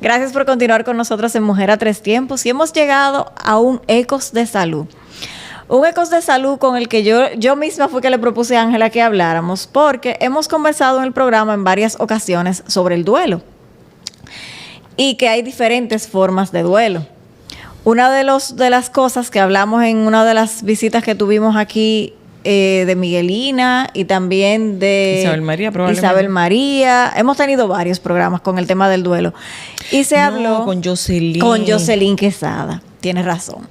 Gracias por continuar con nosotros en Mujer a Tres Tiempos y hemos llegado a un Ecos de Salud. Un Ecos de Salud con el que yo misma fue que le propuse a Ángela que habláramos porque hemos conversado en el programa en varias ocasiones sobre el duelo y que hay diferentes formas de duelo. Una de las cosas que hablamos en una de las visitas que tuvimos aquí de Miguelina y también de Isabel María. Hemos tenido varios programas con el tema del duelo. Y se habló con Jocelyn. Con Jocelyn Quesada. Tienes razón.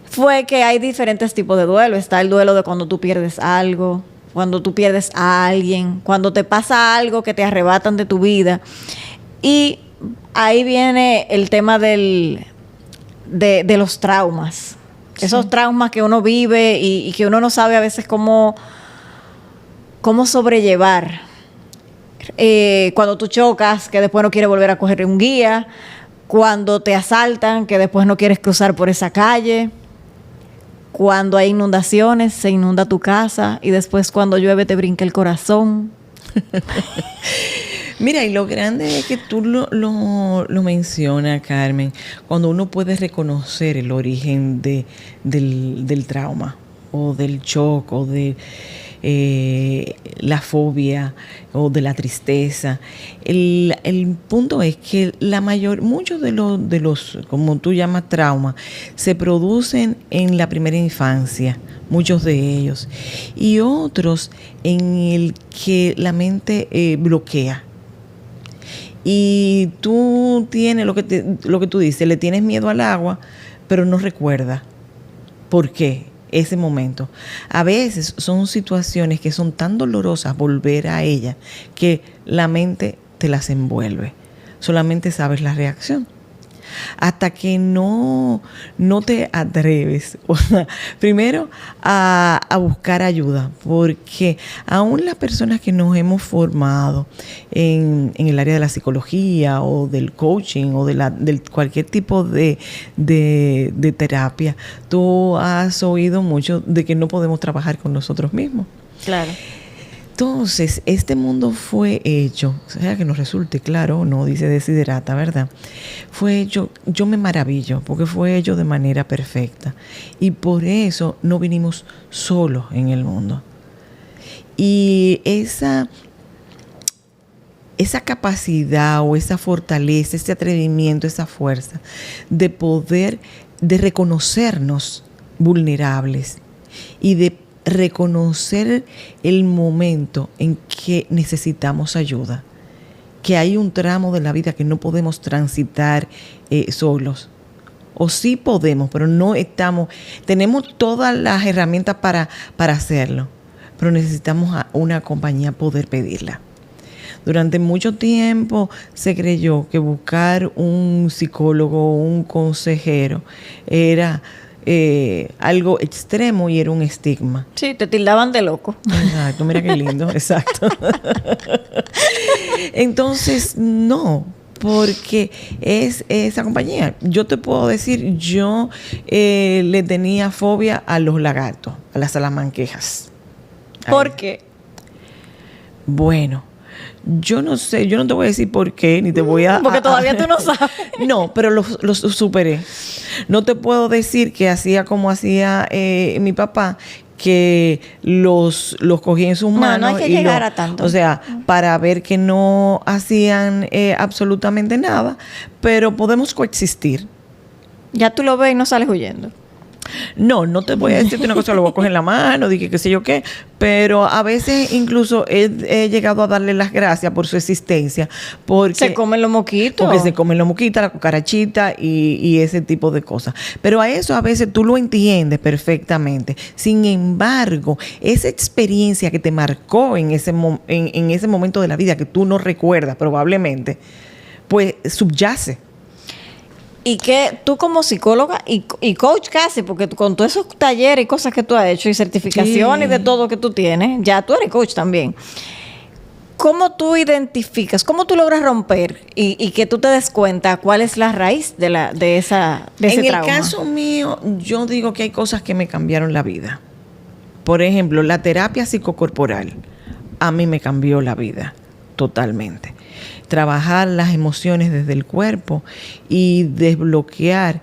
Fue que hay diferentes tipos de duelo. Está el duelo de cuando tú pierdes algo, cuando tú pierdes a alguien, cuando te pasa algo que te arrebatan de tu vida. Y ahí viene el tema de los traumas. Esos traumas que uno vive y que uno no sabe a veces cómo sobrellevar. Cuando tú chocas, que después no quieres volver a coger un guía. Cuando te asaltan, que después no quieres cruzar por esa calle. Cuando hay inundaciones, se inunda tu casa. Y después cuando llueve te brinca el corazón. Mira, y lo grande es que tú lo mencionas, Carmen, cuando uno puede reconocer el origen del trauma o del shock o de la fobia o de la tristeza. El punto es que muchos de los, como tú llamas, traumas, se producen en la primera infancia, muchos de ellos, y otros en el que la mente bloquea. Y tú tienes lo que tú dices, le tienes miedo al agua, pero no recuerdas por qué ese momento. A veces son situaciones que son tan dolorosas volver a ella que la mente te las envuelve. Solamente sabes la reacción. Hasta que no te atreves, primero a buscar ayuda, porque aún las personas que nos hemos formado en el área de la psicología o del coaching o de cualquier tipo de terapia, tú has oído mucho de que no podemos trabajar con nosotros mismos. Claro. Entonces, este mundo fue hecho, o sea, que nos resulte claro, no dice Desiderata, ¿verdad? Fue hecho, yo me maravillo, porque fue hecho de manera perfecta. Y por eso no vinimos solos en el mundo. Y esa capacidad o esa fortaleza, ese atrevimiento, esa fuerza de reconocernos vulnerables y de reconocer el momento en que necesitamos ayuda, que hay un tramo de la vida que no podemos transitar solos, o sí podemos, pero no tenemos todas las herramientas para hacerlo, pero necesitamos una compañía poder pedirla. Durante mucho tiempo se creyó que buscar un psicólogo o un consejero era algo extremo y era un estigma. Sí, te tildaban de loco. Exacto, mira qué lindo, exacto. Entonces, no, porque es esa compañía. Yo te puedo decir, yo le tenía fobia a los lagartos, a las salamanquejas. ¿Por qué? Bueno, yo no sé, yo no te voy a decir por qué, ni te voy a... Porque todavía tú no sabes. No, pero los superé. No te puedo decir que hacía como hacía mi papá, que los cogía en sus manos. No hay que llegar a tanto. O sea, para ver que no hacían absolutamente nada, pero podemos coexistir. Ya tú lo ves y no sales huyendo. No te voy a decir una cosa, lo voy a coger en la mano, dije qué sé yo qué, pero a veces incluso he llegado a darle las gracias por su existencia. Porque se comen los moquitos. Porque se comen los moquitos, la cucarachita y ese tipo de cosas. Pero a eso a veces tú lo entiendes perfectamente. Sin embargo, esa experiencia que te marcó en ese momento de la vida que tú no recuerdas probablemente, pues subyace. Y que tú como psicóloga y coach casi, porque con todos esos talleres y cosas que tú has hecho y certificaciones de todo que tú tienes, ya tú eres coach también. ¿Cómo tú identificas, cómo tú logras romper y que tú te des cuenta cuál es la raíz de ese trauma? En el caso mío, yo digo que hay cosas que me cambiaron la vida. Por ejemplo, la terapia psicocorporal a mí me cambió la vida. totalmente. Trabajar las emociones desde el cuerpo y desbloquear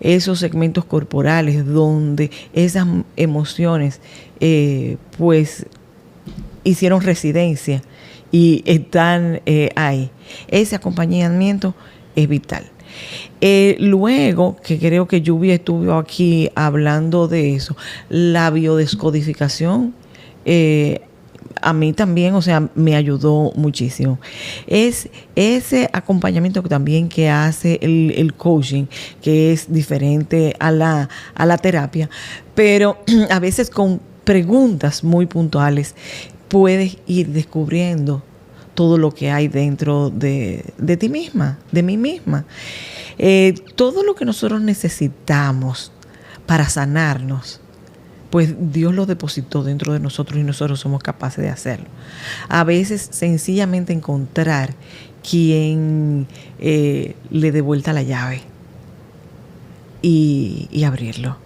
esos segmentos corporales donde esas emociones pues hicieron residencia y están ahí. Ese acompañamiento es vital. Luego, que creo que Lluvia estuvo aquí hablando de eso, la biodescodificación, a mí también, o sea, me ayudó muchísimo. Es ese acompañamiento también que hace el coaching, que es diferente a la terapia, pero a veces con preguntas muy puntuales puedes ir descubriendo todo lo que hay dentro de ti misma, de mí misma. Todo lo que nosotros necesitamos para sanarnos, pues Dios lo depositó dentro de nosotros y nosotros somos capaces de hacerlo. A veces sencillamente encontrar quien le dé vuelta la llave y abrirlo.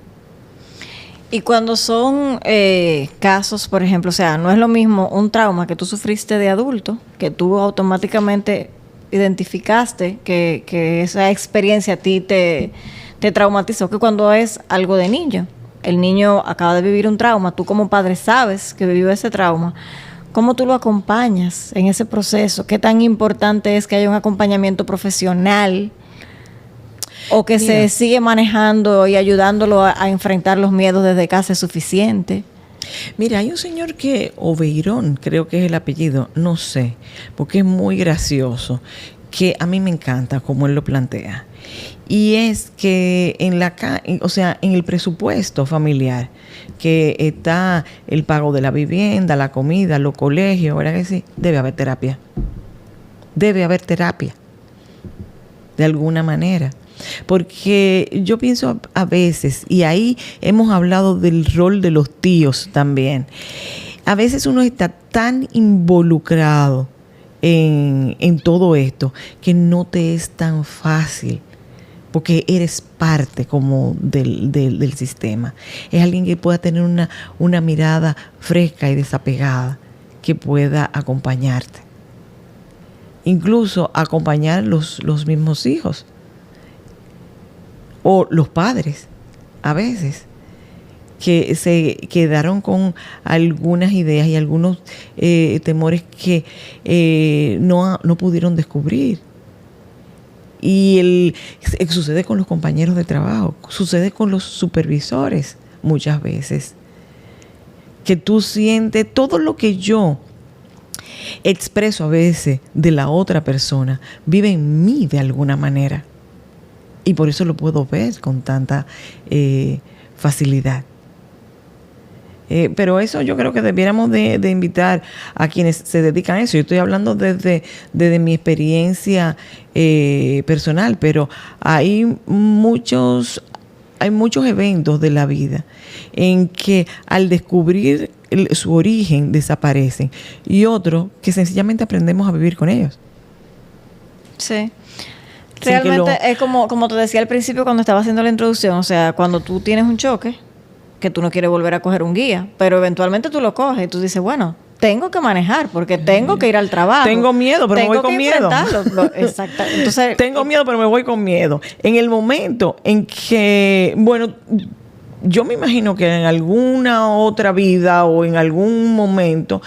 Y cuando son casos, por ejemplo, o sea, no es lo mismo un trauma que tú sufriste de adulto, que tú automáticamente identificaste que esa experiencia a ti te traumatizó, que cuando es algo de niño. El niño acaba de vivir un trauma, tú como padre sabes que vivió ese trauma. ¿Cómo tú lo acompañas en ese proceso? ¿Qué tan importante es que haya un acompañamiento profesional? ¿O que se sigue manejando y ayudándolo a enfrentar los miedos desde casa es suficiente? Mira, hay un señor Obeirón, creo que es el apellido, no sé, porque es muy gracioso, que a mí me encanta como él lo plantea. Y es que en el presupuesto familiar, que está el pago de la vivienda, la comida, los colegios, ¿verdad que sí? Debe haber terapia. Debe haber terapia. De alguna manera. Porque yo pienso a veces, y ahí hemos hablado del rol de los tíos también, a veces uno está tan involucrado en todo esto que no te es tan fácil, porque eres parte como del sistema. Es alguien que pueda tener una mirada fresca y desapegada, que pueda acompañarte. Incluso acompañar los mismos hijos. O los padres, a veces, que se quedaron con algunas ideas y algunos temores que no pudieron descubrir. Y sucede con los compañeros de trabajo, sucede con los supervisores muchas veces. Que tú sientes todo lo que yo expreso a veces de la otra persona, vive en mí de alguna manera. Y por eso lo puedo ver con tanta facilidad. Pero eso yo creo que debiéramos de invitar a quienes se dedican a eso. Yo estoy hablando desde mi experiencia personal, pero hay muchos eventos de la vida en que al descubrir su origen desaparecen, y otros que sencillamente aprendemos a vivir con ellos. Sí. Realmente es como te decía al principio cuando estaba haciendo la introducción, o sea, cuando tú tienes un choque, que tú no quieres volver a coger un guía, pero eventualmente tú lo coges y tú dices, bueno, tengo que manejar porque tengo que ir al trabajo. Tengo miedo, pero me voy con miedo. Exacto. Entonces, tengo miedo, pero me voy con miedo. En el momento en que, bueno, yo me imagino que en alguna otra vida o en algún momento,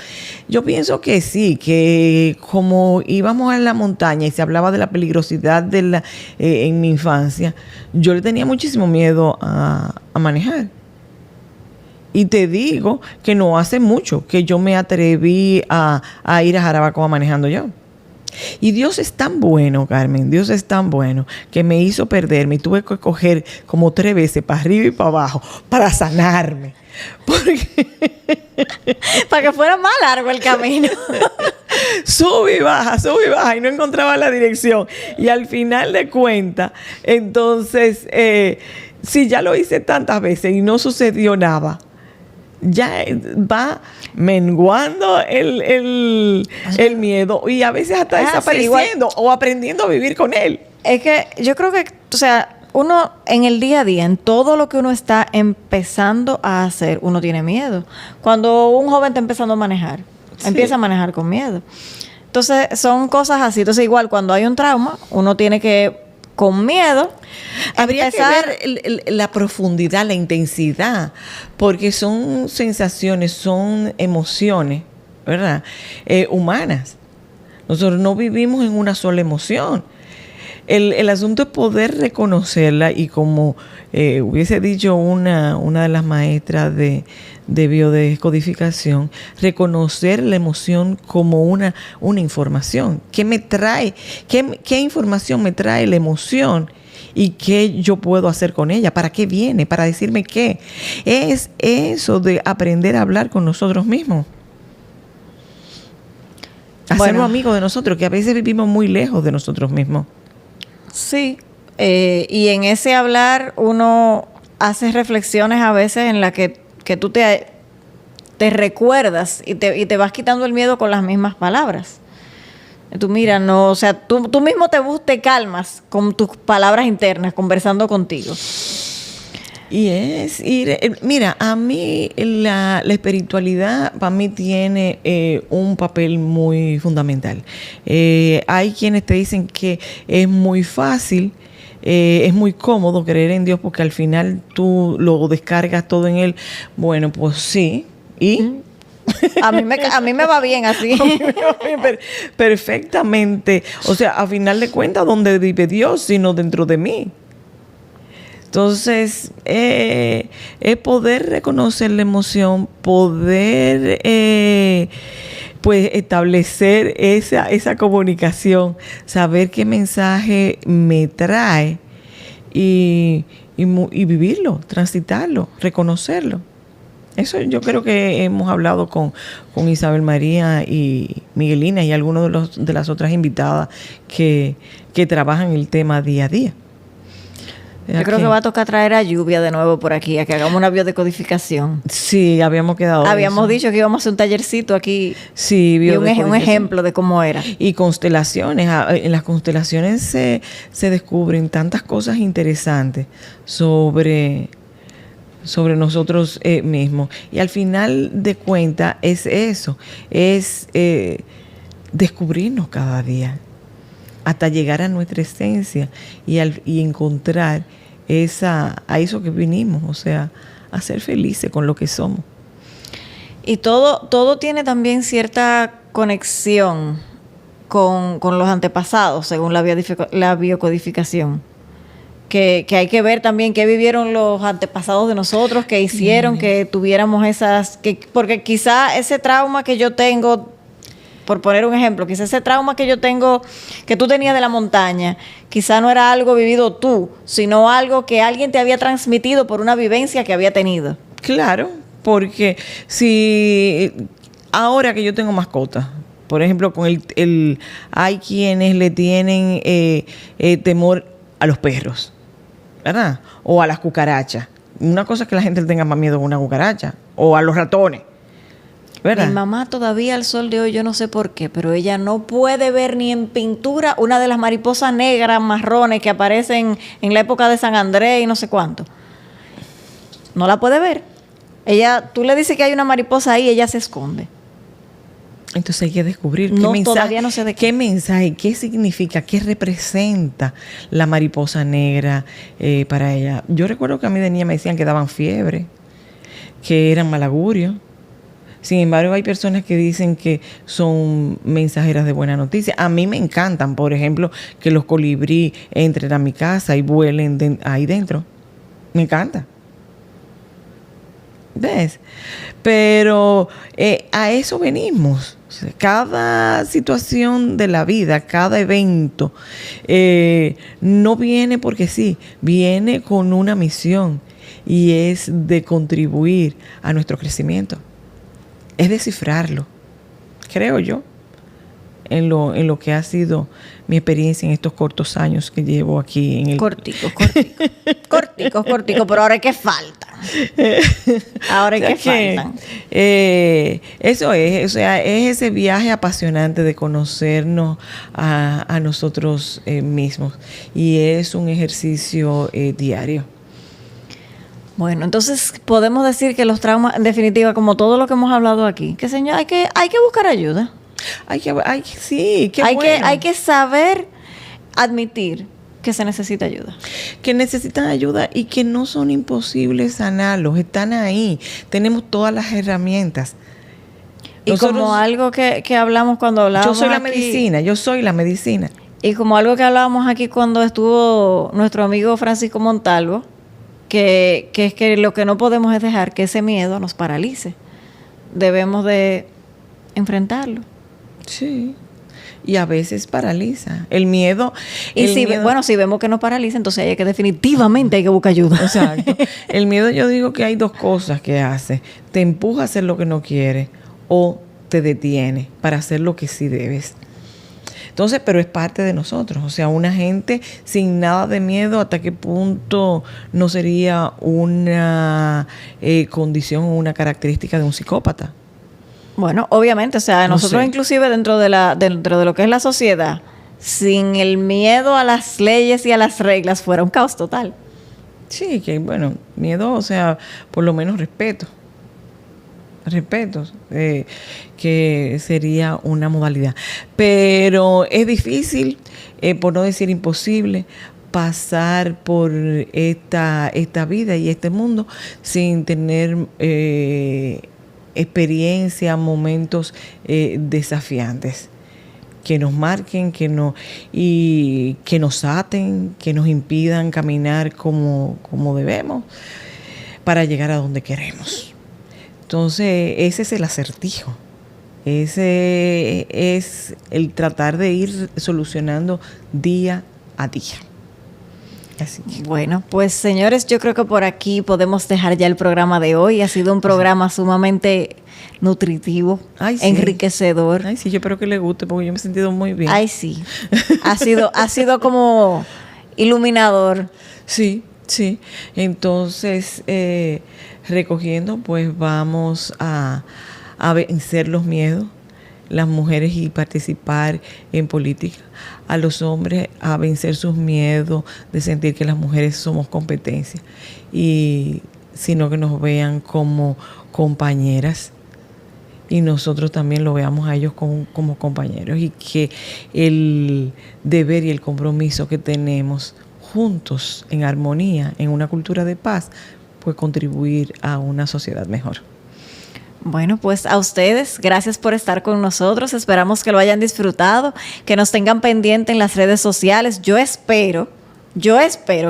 yo pienso que sí, que como íbamos a la montaña y se hablaba de la peligrosidad en mi infancia, yo le tenía muchísimo miedo a manejar. Y te digo que no hace mucho que yo me atreví a ir a Jarabacoa manejando yo. Y Dios es tan bueno, Carmen, Dios es tan bueno que me hizo perderme y tuve que coger como 3 veces para arriba y para abajo para sanarme. Para que fuera más largo el camino. Sube y baja y no encontraba la dirección. Y al final de cuentas, entonces, si ya lo hice tantas veces y no sucedió nada, ya va menguando el miedo y a veces hasta desapareciendo o aprendiendo a vivir con él. Es que yo creo que, o sea, uno en el día a día, en todo lo que uno está empezando a hacer, uno tiene miedo. Cuando un joven está empezando a manejar, Empieza a manejar con miedo. Entonces, son cosas así. Entonces, igual, cuando hay un trauma, uno tiene que, con miedo, habría empezar... que ver la profundidad, la intensidad, porque son sensaciones, son emociones, ¿verdad? Humanas. Nosotros no vivimos en una sola emoción. El asunto es poder reconocerla y como hubiese dicho una de las maestras de biodescodificación, reconocer la emoción como una información. ¿Qué me trae? ¿Qué información me trae la emoción? ¿Y qué yo puedo hacer con ella? ¿Para qué viene? ¿Para decirme qué? Es eso de aprender a hablar con nosotros mismos. Hacernos amigos de nosotros, que a veces vivimos muy lejos de nosotros mismos. Sí, y en ese hablar uno hace reflexiones a veces en las que tú te recuerdas y te vas quitando el miedo con las mismas palabras. Tú mira, no, o sea, tú mismo te calmas con tus palabras internas, conversando contigo. Mira, a mí la espiritualidad para mí tiene un papel muy fundamental. Hay quienes te dicen que es muy fácil, es muy cómodo creer en Dios porque al final tú lo descargas todo en Él. Bueno, pues sí. ¿Y? A mí me va bien así. A mí me va bien, perfectamente. O sea, a final de cuentas, ¿dónde vive Dios sino dentro de mí? Entonces, es poder reconocer la emoción, poder pues establecer esa comunicación, saber qué mensaje me trae y vivirlo, transitarlo, reconocerlo. Eso yo creo que hemos hablado con Isabel María y Miguelina y algunos de las otras invitadas que trabajan el tema día a día. Yo creo que va a tocar traer a Lluvia de nuevo por aquí, a que hagamos una biodecodificación. Sí, habíamos dicho que íbamos a hacer un tallercito aquí. Sí, y un ejemplo de cómo era. Y constelaciones. En las constelaciones se descubren tantas cosas interesantes sobre nosotros mismos. Y al final de cuentas es eso, es descubrirnos cada día hasta llegar a nuestra esencia y encontrar a eso que vinimos, o sea, a ser felices con lo que somos. Y todo tiene también cierta conexión con los antepasados, según la biocodificación. Que hay que ver también qué vivieron los antepasados de nosotros, qué hicieron que tuviéramos porque quizá ese trauma que yo tengo, por poner un ejemplo, quizá ese trauma que yo tengo, que tú tenías de la montaña, quizá no era algo vivido tú, sino algo que alguien te había transmitido por una vivencia que había tenido. Claro, porque si ahora que yo tengo mascotas, por ejemplo, hay quienes le tienen temor a los perros, ¿verdad? O a las cucarachas. Una cosa es que la gente le tenga más miedo a una cucaracha, o a los ratones, ¿verdad? Mi mamá todavía al sol de hoy, yo no sé por qué, pero ella no puede ver ni en pintura una de las mariposas negras, marrones que aparecen en la época de San Andrés y no sé cuánto. No la puede ver. Tú le dices que hay una mariposa ahí, ella se esconde. Entonces hay que descubrir todavía no sé de qué mensaje, qué significa, qué representa la mariposa negra para ella. Yo recuerdo que a mí de niña me decían que daban fiebre, que eran malagurios. Sin embargo, hay personas que dicen que son mensajeras de buena noticia. A mí me encantan, por ejemplo, que los colibrí entren a mi casa y vuelen ahí dentro. Me encanta. ¿Ves? Pero a eso venimos. O sea, cada situación de la vida, cada evento, no viene porque sí, viene con una misión y es de contribuir a nuestro crecimiento. Es descifrarlo, creo yo, en lo que ha sido mi experiencia en estos cortos años que llevo aquí en el... Cortico, pero ahora es que faltan. Ahora es que faltan. Eso es, o sea, es ese viaje apasionante de conocernos a nosotros mismos y es un ejercicio diario. Bueno, entonces podemos decir que los traumas, en definitiva, como todo lo que hemos hablado aquí, que señor, hay que buscar ayuda. Sí, qué Hay bueno. hay que saber admitir que se necesita ayuda. Que necesitan ayuda y que no son imposibles sanarlos, están ahí. Tenemos todas las herramientas. Y como algo que hablamos cuando hablábamos yo soy la medicina. Y como algo que hablábamos aquí cuando estuvo nuestro amigo Francisco Montalvo, que es que lo que no podemos es dejar que ese miedo nos paralice. Debemos de enfrentarlo. Sí. Y a veces paraliza. El miedo. Y si vemos que nos paraliza, entonces hay que definitivamente hay que buscar ayuda. Exacto. El miedo, yo digo que hay dos cosas que hace. Te empuja a hacer lo que no quieres o te detiene para hacer lo que sí debes. Entonces, pero es parte de nosotros. O sea, una gente sin nada de miedo, ¿hasta qué punto no sería una condición o una característica de un psicópata? Bueno, obviamente, o sea, nosotros inclusive dentro de lo que es la sociedad, sin el miedo a las leyes y a las reglas, fuera un caos total. Sí, que bueno, miedo, o sea, por lo menos respeto, que sería una modalidad. Pero es difícil, por no decir imposible, pasar por esta vida y este mundo sin tener experiencia, momentos desafiantes que nos marquen, y que nos aten, que nos impidan caminar como debemos para llegar a donde queremos. Entonces, ese es el acertijo. Ese es el tratar de ir solucionando día a día. Así. Bueno, pues señores, yo creo que por aquí podemos dejar ya el programa de hoy. Ha sido un programa sumamente nutritivo, sí. Enriquecedor. Ay, sí, yo espero que le guste porque yo me he sentido muy bien. Ay, sí. Ha sido como iluminador. Sí. Entonces, recogiendo, pues vamos a vencer los miedos, las mujeres, y participar en política. A los hombres a vencer sus miedos de sentir que las mujeres somos competencia, y sino que nos vean como compañeras y nosotros también lo veamos a ellos como compañeros, y que el deber y el compromiso que tenemos juntos en armonía, en una cultura de paz, pues contribuir a una sociedad mejor. Bueno, pues a ustedes, gracias por estar con nosotros. Esperamos que lo hayan disfrutado, que nos tengan pendiente en las redes sociales. Yo espero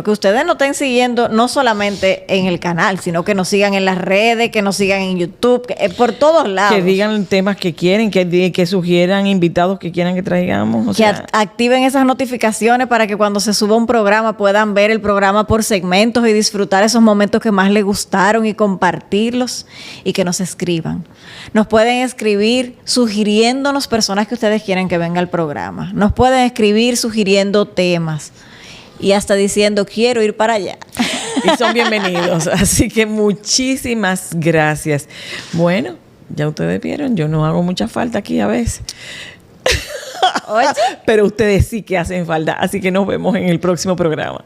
que ustedes nos estén siguiendo no solamente en el canal, sino que nos sigan en las redes, que nos sigan en YouTube, por todos lados. Que digan temas que quieren, que sugieran invitados que quieran que traigamos. Activen esas notificaciones para que cuando se suba un programa puedan ver el programa por segmentos y disfrutar esos momentos que más les gustaron y compartirlos, y que nos escriban. Nos pueden escribir sugiriéndonos personas que ustedes quieren que venga al programa. Nos pueden escribir sugiriendo temas. Y hasta diciendo, quiero ir para allá. Y son bienvenidos. Así que muchísimas gracias. Bueno, ya ustedes vieron, yo no hago mucha falta aquí a veces. Oye. Pero ustedes sí que hacen falta. Así que nos vemos en el próximo programa.